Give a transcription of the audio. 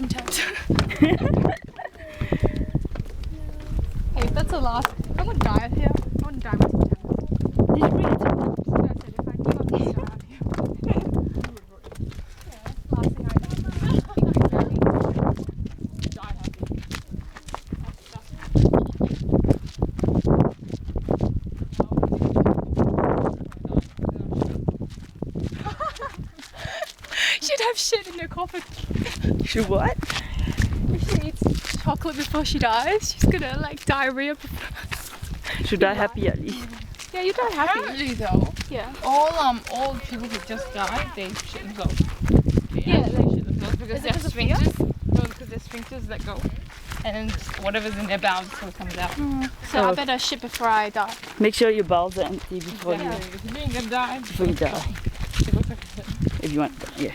sometimes. Hey, if that's the last, I wouldn't die out here. I wouldn't die with Tim Tams. Did you bring it to me? I said if I knew I was die out here. Yeah, last thing I did. I think I'd really die happy. She'd have shit in her coffin. Should what? If she eats chocolate before she dies, she's gonna like diarrhea. Should die happy at least. Yeah, you die happy. Apparently though, Yeah. all people who just died, they shit themselves. Yeah, They shit themselves because Is it they're 'cause of fear? sphincters. No, because they're sphincters that go, and then just whatever's in their bowels sort of comes out. So Oh. I better shit before I die. Make sure your bowels are empty before Exactly. If you ain't gonna die, you die. it looks like a shit. If you want, yeah.